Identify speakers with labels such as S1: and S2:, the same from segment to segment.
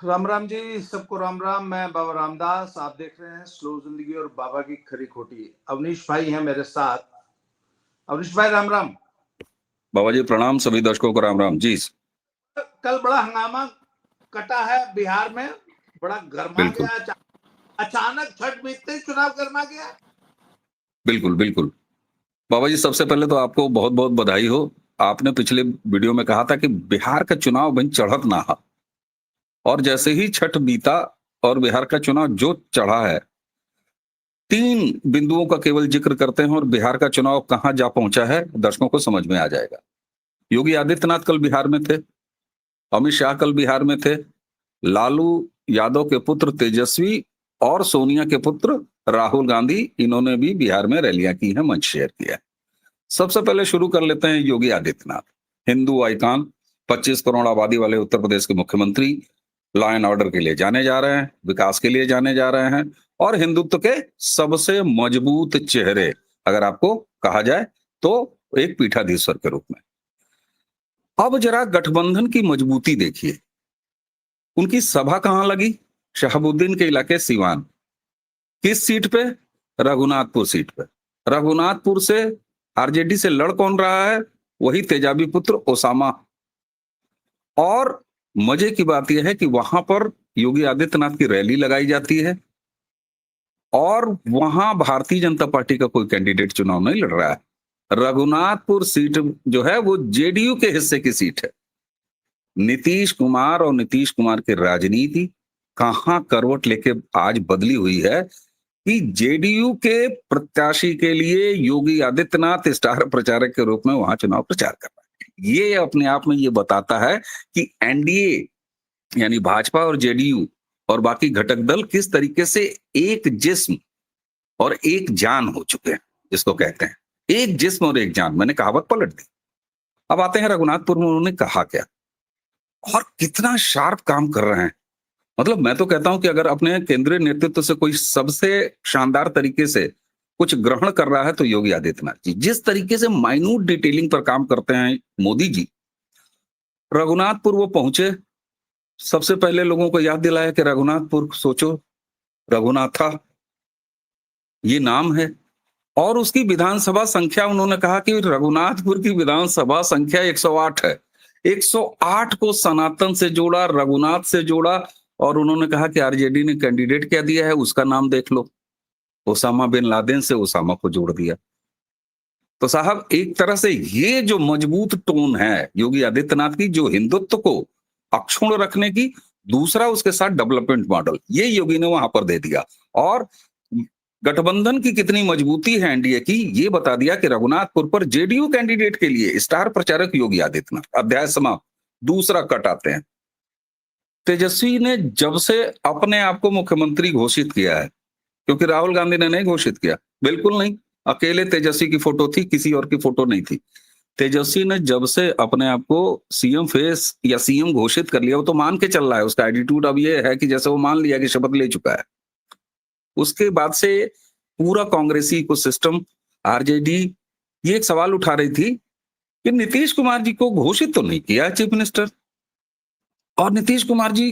S1: राम राम जी, सबको राम राम। मैं बाबा रामदास, आप देख रहे हैं स्लो जिंदगी और बाबा की खरी खोटी। अवनीश भाई हैं मेरे साथ। अवनीश भाई राम राम।
S2: बाबा जी प्रणाम, सभी दर्शकों को राम राम जी।
S1: कल बड़ा हंगामा कटा है बिहार में, बड़ा गर्मा
S2: बिल्कुल
S1: गया। अचानक छठ बीतते ही चुनाव गर्मा गया।
S2: बिल्कुल बिल्कुल। बाबा जी सबसे पहले तो आपको बहुत बहुत बधाई हो। आपने पिछले वीडियो में कहा था कि बिहार का चुनाव बन चढ़त ना हा, और जैसे ही छठ बीता और बिहार का चुनाव जो चढ़ा है, 3 बिंदुओं का केवल जिक्र करते हैं और बिहार का चुनाव कहां जा पहुंचा है दर्शकों को समझ में आ जाएगा। योगी आदित्यनाथ कल बिहार में थे, अमित शाह कल बिहार में थे, लालू यादव के पुत्र तेजस्वी और सोनिया के पुत्र राहुल गांधी, इन्होंने भी बिहार में रैलियां की हैं, मंच शेयर किया है। सबसे पहले शुरू कर लेते हैं योगी आदित्यनाथ, हिंदू आइकॉन, 25 करोड़ आबादी वाले उत्तर प्रदेश के मुख्यमंत्री, लॉ एंड ऑर्डर के लिए जाने जा रहे हैं, विकास के लिए जाने जा रहे हैं और हिंदुत्व के सबसे मजबूत चेहरे अगर आपको कहा जाए तो एक पीठाधीश्वर के रूप में। अब जरा गठबंधन की मजबूती देखिए। उनकी सभा कहां लगी? शहाबुद्दीन के इलाके सीवान। किस सीट पे? रघुनाथपुर सीट पे। रघुनाथपुर से आरजेडी से लड़ कौन रहा है? वही तेजाबी पुत्र ओसामा। और मजे की बात यह है कि वहां पर योगी आदित्यनाथ की रैली लगाई जाती है और वहां भारतीय जनता पार्टी का कोई कैंडिडेट चुनाव नहीं लड़ रहा है। रघुनाथपुर सीट जो है वो जेडीयू के हिस्से की सीट है। नीतीश कुमार और नीतीश कुमार की राजनीति कहां करवट लेके आज बदली हुई है कि जेडीयू के प्रत्याशी के लिए योगी आदित्यनाथ स्टार प्रचारक के रूप में वहां चुनाव प्रचार कर रहे हैं। ये अपने आप में ये बताता है कि एनडीए यानी भाजपा और जेडीयू और बाकी घटक दल किस तरीके से एक जिस्म और एक जान हो चुके हैं, जिसको कहते हैं एक जिस्म और एक जान। मैंने कहावत पलट दी। अब आते हैं रघुनाथपुर में उन्होंने कहा क्या और कितना शार्प काम कर रहे हैं। मतलब मैं तो कहता हूं कि अगर अपने केंद्रीय नेतृत्व से कोई सबसे शानदार तरीके से कुछ ग्रहण कर रहा है तो योगी आदित्यनाथ जी। जिस तरीके से माइन्यूट डिटेलिंग पर काम करते हैं मोदी जी। रघुनाथपुर वो पहुंचे, सबसे पहले लोगों को याद दिलाया कि रघुनाथपुर, सोचो रघुनाथा ये नाम है और उसकी विधानसभा संख्या, उन्होंने कहा कि रघुनाथपुर की विधानसभा संख्या 108 है। 108 को सनातन से जोड़ा, रघुनाथ से जोड़ा और उन्होंने कहा कि आरजेडी ने कैंडिडेट क्या दिया है उसका नाम देख लो, ओसामा बिन लादेन से ओसामा को जोड़ दिया। तो साहब एक तरह से ये जो मजबूत टोन है योगी आदित्यनाथ की, जो हिंदुत्व को अक्षुण्ण रखने की, दूसरा उसके साथ डेवलपमेंट मॉडल, ये योगी ने वहां पर दे दिया। और गठबंधन की कितनी मजबूती है एनडीए की, ये बता दिया कि रघुनाथपुर पर जेडीयू कैंडिडेट के लिए स्टार प्रचारक योगी आदित्यनाथ। अध्याय समाप्त। दूसरा कट आते हैं। तेजस्वी ने जब से अपने आप को मुख्यमंत्री घोषित किया है, क्योंकि राहुल गांधी ने नहीं घोषित किया, बिल्कुल नहीं, अकेले तेजस्वी की फोटो थी, किसी और की फोटो नहीं थी। तेजस्वी ने जब से अपने आप को सीएम फेस या सीएम घोषित कर लिया, वो तो मान के चल रहा है, उसका एटीट्यूड अब ये है कि जैसे वो मान लिया कि शपथ ले चुका है। उसके बाद से पूरा कांग्रेसी इकोसिस्टम, आरजेडी ये एक सवाल उठा रही थी कि नीतीश कुमार जी को घोषित तो नहीं किया चीफ मिनिस्टर और नीतीश कुमार जी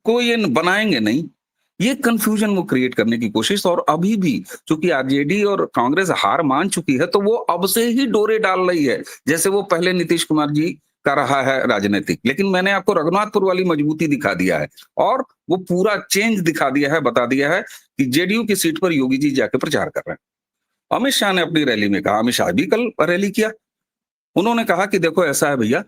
S2: को ये बनाएंगे नहीं। ये कंफ्यूजन वो क्रिएट करने की कोशिश, और अभी भी चूंकि आरजेडी और कांग्रेस हार मान चुकी है तो वो अब से ही डोरे डाल रही है, जैसे वो पहले नीतीश कुमार जी का रहा है राजनीतिक। लेकिन मैंने आपको रघुनाथपुर वाली मजबूती दिखा दिया है और वो पूरा चेंज दिखा दिया है, बता दिया है कि जेडीयू की सीट पर योगी जी जाके प्रचार कर रहे हैं। अमित शाह ने अपनी रैली में कहा, अमित शाह भी कल रैली किया, उन्होंने कहा कि देखो ऐसा है भैया,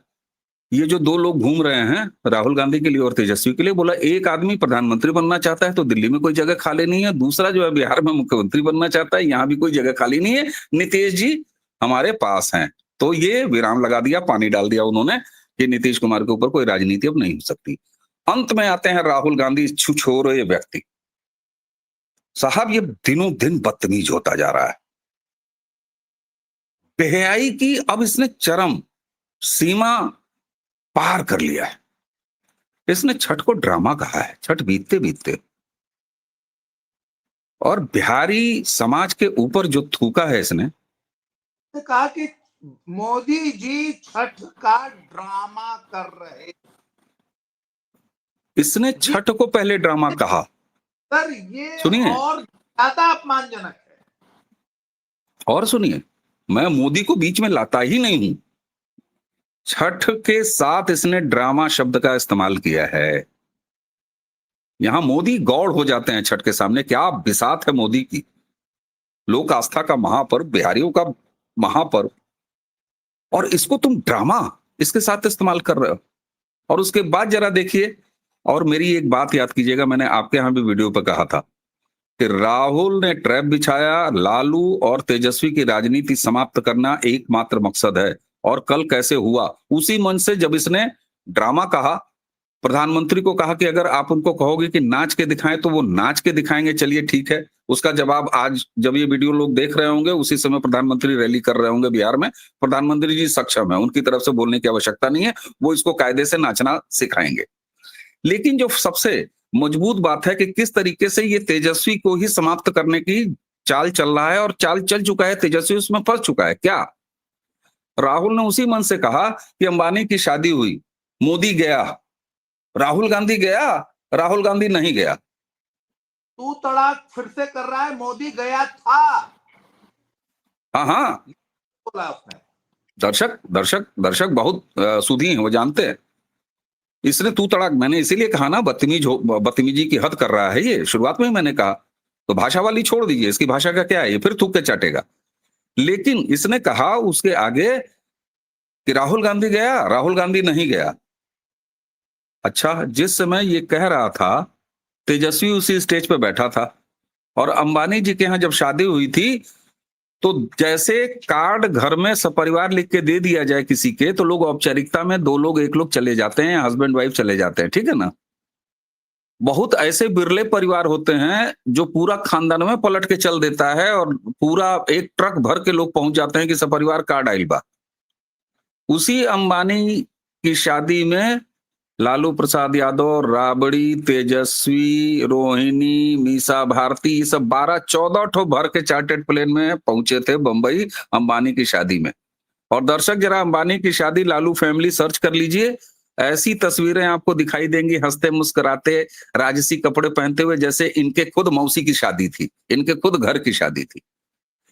S2: ये जो 2 लोग घूम रहे हैं राहुल गांधी के लिए और तेजस्वी के लिए, बोला एक आदमी प्रधानमंत्री बनना चाहता है तो दिल्ली में कोई जगह खाली नहीं है, दूसरा जो है बिहार में मुख्यमंत्री बनना चाहता है, यहाँ भी कोई जगह खाली नहीं है, नीतीश जी हमारे पास हैं। तो ये विराम लगा दिया, पानी डाल दिया उन्होंने कि नीतीश कुमार के ऊपर कोई राजनीति अब नहीं हो सकती। अंत में आते हैं राहुल गांधी, छुछोरे व्यक्ति। साहब ये दिनों दिन बदतमीज होता जा रहा है, बेहयाई की अब इसने चरम सीमा पार कर लिया है। इसने छठ को ड्रामा कहा है, छठ बीतते बीतते, और बिहारी समाज के ऊपर जो थूका है इसने,
S1: कहा कि मोदी जी छठ का ड्रामा कर रहे।
S2: इसने छठ को पहले ड्रामा कहा।
S1: सर ये
S2: सुनिए
S1: और ज्यादा अपमानजनक है।
S2: और सुनिए, मैं मोदी को बीच में लाता ही नहीं हूं। छठ के साथ इसने ड्रामा शब्द का इस्तेमाल किया है। यहां मोदी गौड़ हो जाते हैं छठ के सामने। क्या बिसात है मोदी की। लोक आस्था का महापर्व, बिहारियों का महापर्व, और इसको तुम ड्रामा इसके साथ इस्तेमाल कर रहे हो। और उसके बाद जरा देखिए, और मेरी एक बात याद कीजिएगा, मैंने आपके यहां भी वीडियो पर कहा था कि राहुल ने ट्रैप बिछाया, लालू और तेजस्वी की राजनीति समाप्त करना एकमात्र मकसद है। और कल कैसे हुआ, उसी मन से जब इसने ड्रामा कहा, प्रधानमंत्री को कहा कि अगर आप उनको कहोगे कि नाच के दिखाएं तो वो नाच के दिखाएंगे, चलिए ठीक है। उसका जवाब आज जब ये वीडियो लोग देख रहे होंगे, उसी समय प्रधानमंत्री रैली कर रहे होंगे बिहार में। प्रधानमंत्री जी सक्षम है, उनकी तरफ से बोलने की आवश्यकता नहीं है, वो इसको कायदे से नाचना सिखाएंगे। लेकिन जो सबसे मजबूत बात है कि किस तरीके से ये तेजस्वी को ही समाप्त करने की चाल चल रहा है, और चाल चल चुका है, तेजस्वी उसमें फंस चुका है। क्या राहुल ने उसी मन से कहा कि अंबानी की शादी हुई, मोदी गया, राहुल गांधी गया, राहुल गांधी नहीं गया।
S1: तू तड़ाक फिर से कर रहा है, मोदी गया था।
S2: हाँ,
S1: बोला उसने।
S2: दर्शक दर्शक दर्शक बहुत सुधी हैं, वो जानते हैं। इसने तू तड़ाक, मैंने इसीलिए कहा ना, बदतमीजी की हद कर रहा है ये। शुरुआत में ही मैंने कहा, तो भाषा वाली छोड़ दीजिए, इसकी भाषा का क्या है, ये फिर थूक के चाटेगा। लेकिन इसने कहा उसके आगे कि राहुल गांधी गया, राहुल गांधी नहीं गया। अच्छा, जिस समय ये कह रहा था, तेजस्वी उसी स्टेज पे बैठा था, और अंबानी जी के यहां जब शादी हुई थी, तो जैसे कार्ड घर में सपरिवार लिख के दे दिया जाए किसी के, तो लोग औपचारिकता में 2 लोग 1 लोग चले जाते हैं, हस्बैंड वाइफ चले जाते हैं, ठीक है ना। बहुत ऐसे बिरले परिवार होते हैं जो पूरा खानदान में पलट के चल देता है, और पूरा एक ट्रक भर के लोग पहुंच जाते हैं कि सपरिवार कार्ड आइल बा। उसी अंबानी की शादी में लालू प्रसाद यादव, राबड़ी, तेजस्वी, रोहिणी, मीसा भारती, ये सब 12-14 ठो भर के चार्टेड प्लेन में पहुंचे थे बंबई अंबानी की शादी में। और दर्शक जरा अंबानी की शादी लालू फैमिली सर्च कर लीजिए, ऐसी तस्वीरें आपको दिखाई देंगी, हंसते मुस्कुराते, राजसी कपड़े पहनते हुए, जैसे इनके खुद मौसी की शादी थी, इनके खुद घर की शादी थी।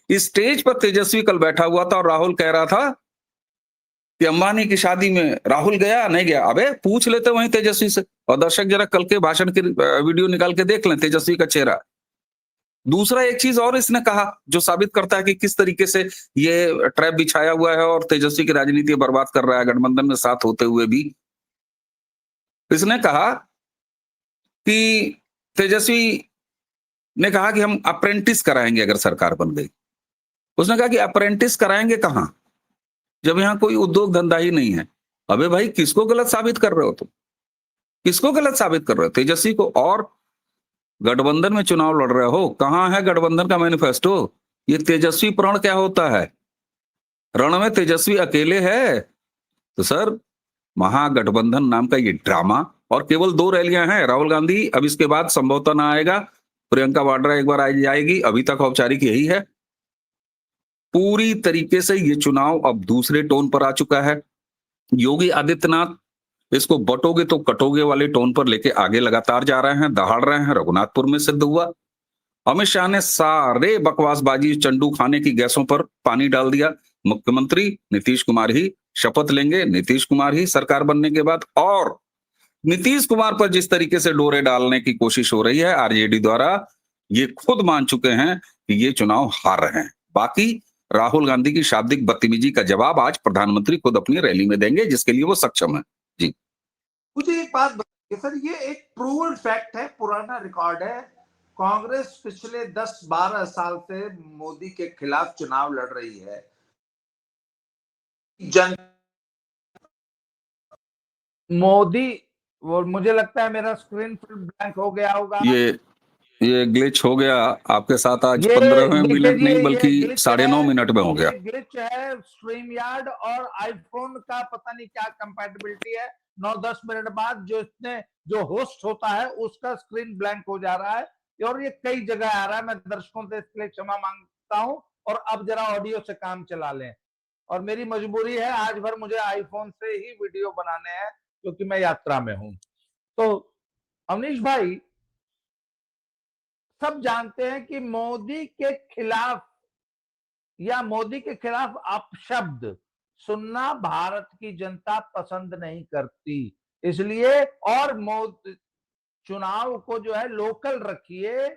S2: इस स्टेज पर तेजस्वी कल बैठा हुआ था, और राहुल कह रहा था कि अंबानी की शादी में राहुल गया नहीं गया। अबे पूछ लेते वहीं तेजस्वी से। और दर्शक जरा कल के भाषण की वीडियो निकाल के देख लें तेजस्वी का चेहरा। दूसरा एक चीज और इसने कहा जो साबित करता है कि किस तरीके से ये ट्रैप बिछाया हुआ है और तेजस्वी की राजनीति बर्बाद कर रहा है, गठबंधन में साथ होते हुए भी। इसने कहा कि तेजस्वी ने कहा कि हम अप्रेंटिस कराएंगे अगर सरकार बन गई। उसने कहा कि अप्रेंटिस कराएंगे कहां, जब यहां कोई उद्योग धंधा ही नहीं है। अबे भाई, किसको गलत साबित कर रहे हो तुम, किसको गलत साबित कर रहे हो, तेजस्वी को? और गठबंधन में चुनाव लड़ रहे हो, कहां है गठबंधन का मैनिफेस्टो? ये तेजस्वी प्रण क्या होता है? रण में तेजस्वी अकेले है? तो सर, महागठबंधन नाम का ये ड्रामा, और केवल 2 रैलियां हैं। राहुल गांधी अब इसके बाद संभवतः ना आएगा, प्रियंका वाड्रा एक बार आ जाएगी, अभी तक औपचारिक यही है। पूरी तरीके से ये चुनाव अब दूसरे टोन पर आ चुका है। योगी आदित्यनाथ इसको बटोगे तो कटोगे वाले टोन पर लेके आगे लगातार जा रहे हैं, दहाड़ रहे हैं। रघुनाथपुर में सिद्ध हुआ। अमित शाह ने सारे बकवासबाजी चंडू खाने की गैसों पर पानी डाल दिया। मुख्यमंत्री नीतीश कुमार ही शपथ लेंगे, नीतीश कुमार ही सरकार बनने के बाद। और नीतीश कुमार पर जिस तरीके से डोरे डालने की कोशिश हो रही है आरजेडी द्वारा, ये खुद मान चुके हैं कि ये चुनाव हार रहे हैं। बाकी राहुल गांधी की शाब्दिक बदतमीजी का जवाब आज प्रधानमंत्री खुद अपनी रैली में देंगे, जिसके लिए वो सक्षम है। जी,
S1: मुझे एक बात बताइए सर, ये एक प्रूवन फैक्ट है, पुराना रिकॉर्ड है, कांग्रेस पिछले 10-12 साल से मोदी के खिलाफ चुनाव लड़ रही है। जन मोदी, वो मुझे लगता है मेरा स्क्रीन फिर ब्लैंक हो गया होगा।
S2: ये ग्लिच हो गया आपके साथ आज।
S1: ये
S2: 15वें
S1: देखिए
S2: मिनट
S1: जी,
S2: नहीं
S1: ये
S2: बल्कि
S1: ग्लिच
S2: 9.5
S1: है,
S2: मिनट में हो गया।
S1: ये ग्लिच है स्ट्रीम यार्ड और आईफोन का, पता नहीं क्या कंपैटिबिलिटी है। 9-10 मिनट बाद जो होस्ट होता है उसका स्क्रीन ब्लैंक हो जा रहा है, और ये कई जगह आ रहा है। मैं दर्शकों से इसके लिए क्षमा मांगता हूं, और अब जरा ऑडियो से काम चला लें। और मेरी मजबूरी है, आज भर मुझे आईफोन से ही वीडियो बनाने हैं क्योंकि मैं यात्रा में हूं। तो अवनीश भाई, सब जानते हैं कि मोदी के खिलाफ या मोदी के खिलाफ अपशब्द सुनना भारत की जनता पसंद नहीं करती, इसलिए और मोदी चुनाव को जो है लोकल रखिए,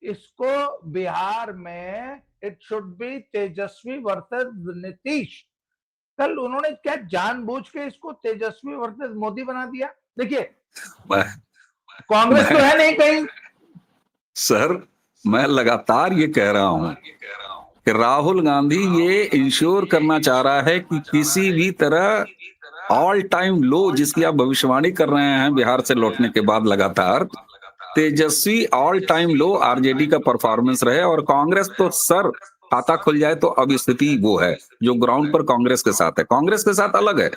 S1: इसको बिहार में it should be Tejashwi versus Nitish. कल उन्होंने क्या जानबूझ के इसको तेजस्वी वर्सेस मोदी बना दिया? देखिए, कांग्रेस तो है नहीं कहीं।
S2: सर, मैं लगातार ये कह रहा हूं कि राहुल गांधी ये इंश्योर करना चाह रहा है कि किसी भी तरह ऑल टाइम लो, जिसकी आप भविष्यवाणी कर रहे हैं बिहार से लौटने के बाद लगातार, तेजस्वी ऑल टाइम लो आरजेडी का परफॉर्मेंस रहे। और कांग्रेस तो सर खाता खुल जाए तो अब स्थिति वो है जो ग्राउंड पर कांग्रेस के साथ है। कांग्रेस के साथ अलग है।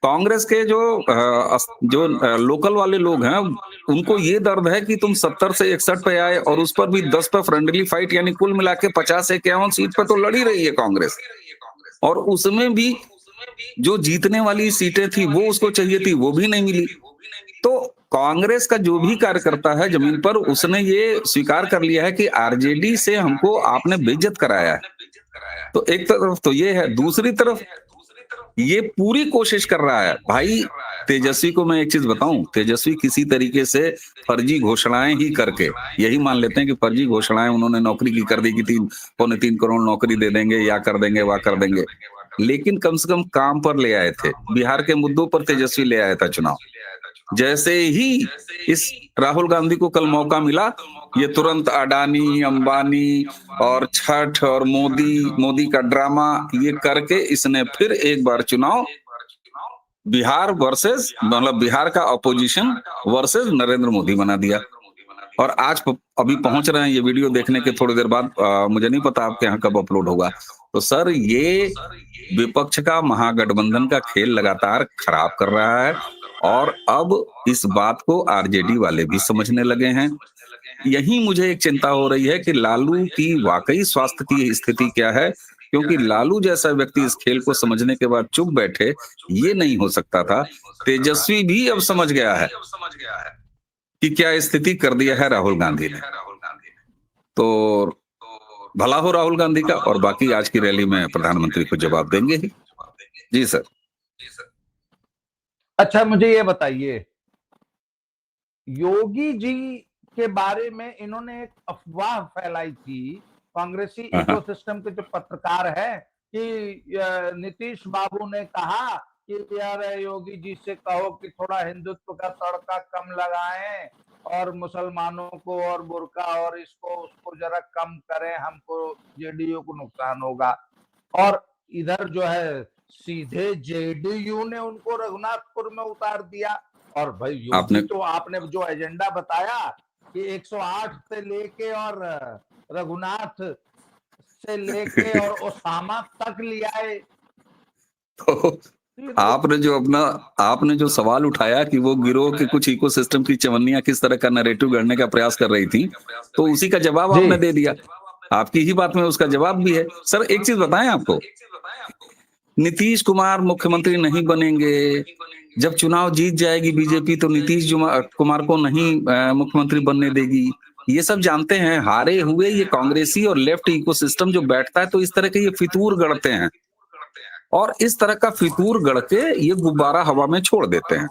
S2: कांग्रेस के जो लोकल वाले लोग हैं, उनको ये दर्द है कि तुम 70 से 61 पे आए और उस पर भी 10 पे फ्रेंडली फाइट, यानी कुल मिला के 50 से 51 सीट पर तो लड़ी रही है कांग्रेस, और उसमें भी जो जीतने वाली सीटें थी वो उसको चाहिए थी, वो भी नहीं मिली। तो कांग्रेस का जो भी कार्यकर्ता है जमीन पर, उसने ये स्वीकार कर लिया है कि आरजेडी से हमको आपने बेइज्जत कराया है। तो एक तरफ तो ये है, दूसरी तरफ ये पूरी कोशिश कर रहा है भाई। तेजस्वी को मैं एक चीज बताऊं, तेजस्वी किसी तरीके से फर्जी घोषणाएं ही करके, यही मान लेते हैं कि फर्जी घोषणाएं उन्होंने नौकरी की कर दी कि 3.25 करोड़ नौकरी दे देंगे, या कर देंगे, वह कर देंगे, लेकिन कम से कम काम पर ले आए थे। बिहार के मुद्दों पर तेजस्वी ले आया था चुनाव। जैसे ही इस राहुल गांधी को कल मौका मिला, ये तुरंत अडानी, अंबानी और छठ और मोदी का ड्रामा ये करके इसने फिर एक बार चुनाव बिहार वर्सेस, मतलब बिहार का अपोजिशन वर्सेस नरेंद्र मोदी बना दिया। और आज अभी पहुंच रहे हैं ये वीडियो देखने के थोड़ी देर बाद, मुझे नहीं पता आपके यहाँ कब अपलोड होगा। तो सर, ये विपक्ष का महागठबंधन का खेल लगातार खराब कर रहा है, और अब इस बात को आरजेडी वाले भी समझने लगे हैं। यही मुझे एक चिंता हो रही है कि लालू की वाकई स्वास्थ्य की स्थिति क्या है, क्योंकि लालू जैसा व्यक्ति इस खेल को समझने के बाद चुप बैठे, ये नहीं हो सकता था। तेजस्वी भी अब समझ गया है कि क्या स्थिति कर दिया है राहुल गांधी ने। तो भला हो राहुल गांधी का, और बाकी आज की रैली में प्रधानमंत्री को जवाब देंगे ही। जी सर।
S1: अच्छा, मुझे ये बताइए, योगी जी के बारे में इन्होंने एक अफवाह फैलाई थी, कांग्रेसी इकोसिस्टम के जो पत्रकार है, कि नीतीश बाबू ने कहा कि यार योगी जी से कहो कि थोड़ा हिंदुत्व का तड़का कम लगाएं और मुसलमानों को और बुर्का और इसको उसको जरा कम करें, हमको जेडीयू को नुकसान होगा। और इधर जो है सीधे जेडीयू ने उनको रघुनाथपुर में उतार दिया। और भाई योगी तो आपने जो एजेंडा बताया कि 108 से लेके और रघुनाथ से लेके और ओसामा तक लिया है।
S2: तो आपने जो सवाल उठाया कि वो गिरोह के कुछ इकोसिस्टम की चवन्नियां किस तरह का नैरेटिव गढ़ने का प्रयास कर रही थी, तो उसी का जवाब आपने दे दिया। आपकी ही बात में उसका जवाब भी है। सर, एक चीज बताएं आपको, नीतीश कुमार मुख्यमंत्री नहीं बनेंगे। जब चुनाव जीत जाएगी बीजेपी तो नीतीश कुमार को नहीं मुख्यमंत्री बनने देगी। ये सब जानते हैं। हारे हुए ये कांग्रेसी और लेफ्ट इकोसिस्टम जो बैठता है, तो इस तरह के ये फितूर गढ़ते हैं, और इस तरह का फितूर गढ़ के ये गुब्बारा हवा में छोड़ देते हैं।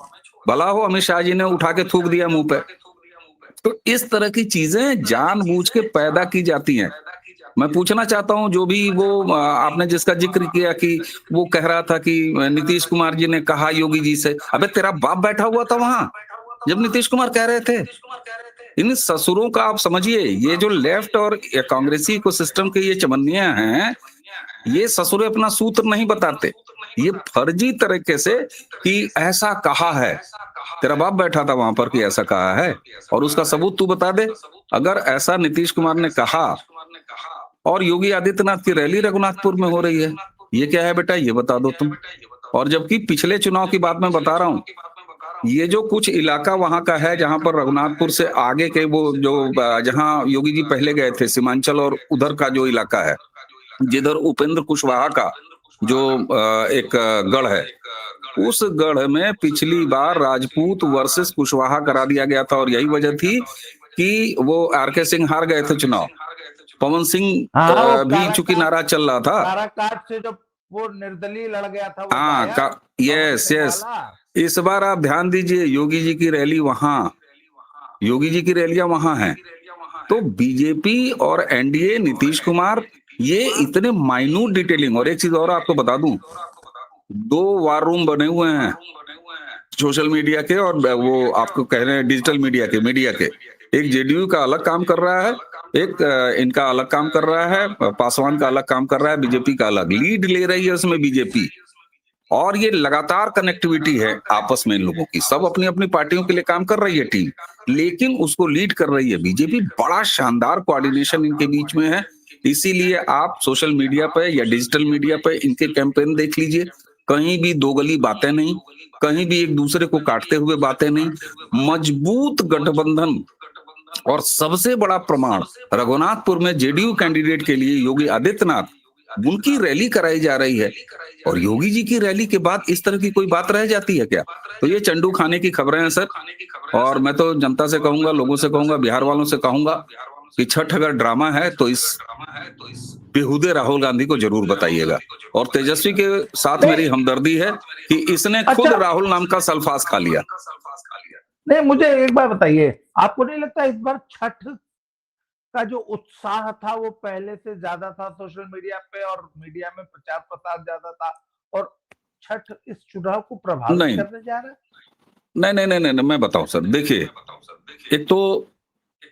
S2: भला हो अमित शाह जी ने उठा के थूक दिया मुंह पे। तो इस तरह की चीजें जानबूझ के पैदा की जाती हैं। मैं पूछना चाहता हूं, जो भी वो आपने जिसका जिक्र किया कि वो कह रहा था कि नीतीश कुमार जी ने कहा योगी जी से, अबे तेरा बाप बैठा हुआ था वहां जब नीतीश कुमार कह रहे थे। इन ससुरों का आप समझिए, ये जो लेफ्ट और कांग्रेसी को सिस्टम के ये चमनियां हैं, ये ससुरे अपना सूत्र नहीं बताते, ये फर्जी तरीके से कि ऐसा कहा है, तेरा बाप बैठा था वहां पर कि ऐसा कहा है, और उसका सबूत तू बता दे। अगर ऐसा नीतीश कुमार ने कहा और योगी आदित्यनाथ की रैली रघुनाथपुर में हो रही है, ये क्या है बेटा, ये बता दो तुम। और जबकि पिछले चुनाव की बात मैं बता रहा हूं, ये जो कुछ इलाका वहां का है जहां पर रघुनाथपुर से आगे के वो जो जहां योगी जी पहले गए थे, सीमांचल और उधर का जो इलाका है, जिधर उपेंद्र कुशवाहा का जो एक गढ़ है, उस गढ़ में पिछली बार राजपूत वर्सेस कुशवाहा करा दिया गया था और यही वजह थी कि वो आर.के. सिंह हार गए थे चुनाव। पवन सिंह
S1: हाँ, वो
S2: भी चूंकि नारा चल रहा था।
S1: काराकाट से जो वो निर्दलीय लड़ गया था, वो
S2: हाँ,
S1: गायब, पवन
S2: यस
S1: सिंह
S2: यस।
S1: वाला।
S2: इस बार आप ध्यान दीजिए, योगी जी की रैली वहां, योगी जी की रैलियां वहां हैं। तो बीजेपी और एनडीए, नीतीश कुमार, ये इतने माइन्यूट डिटेलिंग। और एक चीज और आपको बता दूं, 2 वार रूम बने हुए हैं सोशल मीडिया के और वो आपको कह रहे हैं डिजिटल मीडिया के। एक जेडीयू का अलग काम कर रहा है, एक इनका अलग काम कर रहा है, पासवान का अलग काम कर रहा है, बीजेपी का अलग। लीड ले रही है उसमें बीजेपी। और ये लगातार कनेक्टिविटी है आपस में इन लोगों की। सब अपनी अपनी पार्टियों के लिए काम कर रही है टीम, लेकिन उसको लीड कर रही है बीजेपी। बड़ा शानदार कोऑर्डिनेशन इनके बीच में है। इसीलिए आप सोशल मीडिया पे या डिजिटल मीडिया पे इनके कैंपेन देख लीजिए, कहीं भी दो गली बातें नहीं, कहीं भी एक दूसरे को काटते हुए बातें नहीं। मजबूत गठबंधन। और सबसे बड़ा प्रमाण, रघुनाथपुर में जेडीयू कैंडिडेट के लिए योगी आदित्यनाथ, उनकी रैली कराई जा रही है। और योगी जी की रैली के बाद इस तरह की कोई बात रह जाती है क्या? तो ये चंडू खाने की खबरें हैं सर। और मैं तो जनता से कहूंगा, लोगों से कहूंगा, बिहार वालों से कहूंगा कि छठ अगर ड्रामा है तो इस बेहुदे राहुल गांधी को जरूर बताइएगा। और तेजस्वी के साथ मेरी हमदर्दी है कि इसने खुद
S1: अच्छा,
S2: राहुल नाम का सल्फास खा लिया।
S1: नहीं, मुझे एक बात बताइए, आपको नहीं लगता इस बार छठ का जो उत्साह था वो पहले से ज्यादा था सोशल मीडिया पे, और मीडिया में प्रचार प्रसार ज्यादा था, और छठ इस चुनाव को प्रभावित
S2: नहीं
S1: करने जा रहा है?
S2: नहीं, मैं बताऊं सर, देखिए, एक तो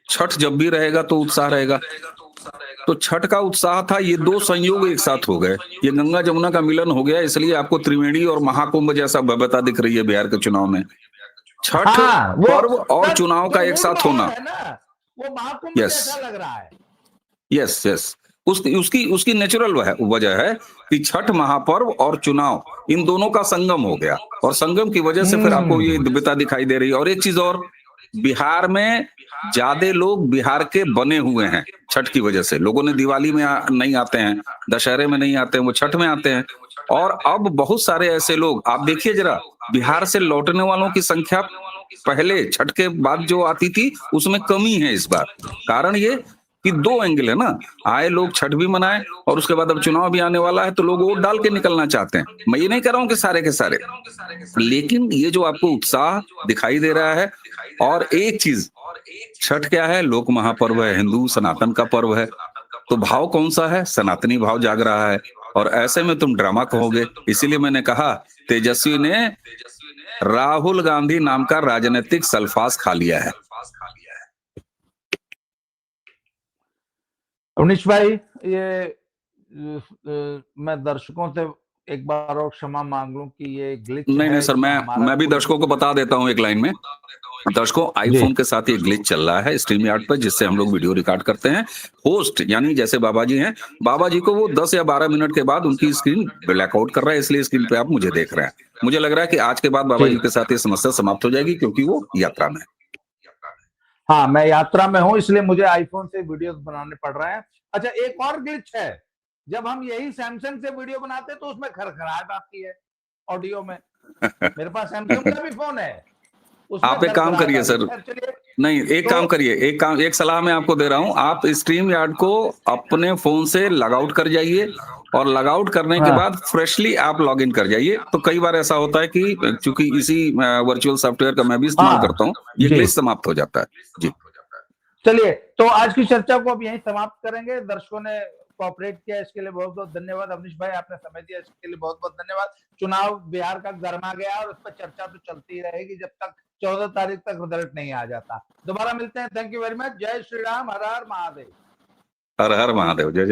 S2: छठ जब भी रहेगा तो उत्साह रहेगा। तो छठ का उत्साह था, ये 2 संयोग एक साथ हो गए। ये गंगा जमुना का मिलन हो गया, इसलिए आपको त्रिवेणी और महाकुंभ जैसा भव्यता दिख रही है बिहार के चुनाव में। छठ
S1: हाँ, वो
S2: पर्व और
S1: सर,
S2: चुनाव
S1: जो
S2: का एक
S1: मूल
S2: साथ
S1: माहौल
S2: होना।
S1: है ना, वो महाकुंभ
S2: यस
S1: जैसा लग रहा है।
S2: Yes yes. उसकी उसकी उसकी नेचुरल वजह है कि छठ महापर्व और चुनाव, इन दोनों का संगम हो गया। और संगम की वजह से फिर आपको ये दिव्यता दिखाई दे रही है। और एक चीज और, बिहार में ज्यादा लोग बिहार के बने हुए हैं छठ की वजह से। लोगों ने दिवाली में नहीं आते हैं, दशहरे में नहीं आते हैं, वो छठ में आते हैं। और अब बहुत सारे ऐसे लोग, आप देखिए जरा, बिहार से लौटने वालों की संख्या पहले छठ के बाद जो आती थी उसमें कमी है इस बार। कारण ये कि 2 एंगल है ना, आए लोग छठ भी मनाए और उसके बाद अब चुनाव भी आने वाला है तो लोग वोट डाल के निकलना चाहते हैं। मैं ये नहीं कह रहा हूं कि सारे के सारे, लेकिन ये जो आपको उत्साह दिखाई दे रहा है। और एक चीज, छठ क्या है? लोक महापर्व है, हिंदू सनातन का पर्व है। तो भाव कौन सा है? सनातनी भाव जाग रहा है। और ऐसे में तुम ड्रामा कहोगे। इसीलिए मैंने कहा, तेजस्वी ने राहुल गांधी नाम का राजनीतिक सल्फास खा लिया है।
S1: अवनीश भाई, ये मैं दर्शकों से एक बार और क्षमा मांग लूं कि ये ग्लिच
S2: नहीं
S1: है,
S2: सर,
S1: इसमें हमारा
S2: मैं भी
S1: कोई
S2: दर्शकों को बता देता हूं एक लाइन में। दर्शकों, आईफोन के साथ ये ग्लिच चल रहा है स्ट्रीम यार्ड पर, जिससे हम लोग वीडियो रिकॉर्ड करते हैं। होस्ट यानी जैसे बाबा जी हैं, बाबा जी को वो 10 या 12 मिनट के बाद उनकी स्क्रीन ब्लैकआउट कर रहा है, इसलिए स्क्रीन पे आप मुझे देख रहे हैं। मुझे लग रहा है कि आज के बाद बाबा जी के साथ ये समस्या समाप्त हो जाएगी, क्योंकि वो यात्रा में है।
S1: हाँ, मैं यात्रा में हूं, इसलिए मुझे आईफोन से वीडियोस बनाने पड़ रहे हैं। अच्छा, एक और ग्लिच है, जब हम यही सैमसंग से वीडियो बनाते तो उसमें खरखराहट आती है ऑडियो में। मेरे पास सैमसंग का भी फोन है, उसमें
S2: आप एक काम करिए सर, नहीं एक काम करिए, एक सलाह मैं आपको दे रहा हूं। आप स्ट्रीम यार्ड को अपने फोन से लॉग आउट कर जाइए, और लॉग आउट करने के बाद फ्रेशली आप लॉग इन कर जाइए। तो कई बार ऐसा होता है कि चूंकि इसी वर्चुअल सॉफ्टवेयर का मैं भी इस्तेमाल करता हूं, ये ग्लिच समाप्त हो जाता है। जी
S1: चलिए, तो आज की चर्चा को अब यहीं समाप्त करेंगे। दर्शकों ने कोऑपरेट किया, इसके लिए बहुत बहुत धन्यवाद। अवनीश भाई, आपने समय दिया, इसके लिए बहुत बहुत धन्यवाद। चुनाव बिहार का गर्मा गया और उस पर चर्चा तो चलती रहेगी जब तक 14 तारीख तक रिजल्ट नहीं आ जाता। दोबारा मिलते हैं। Thank you very much. जय श्री राम, हर हर महादेव।
S2: हर हर महादेव। जय जय।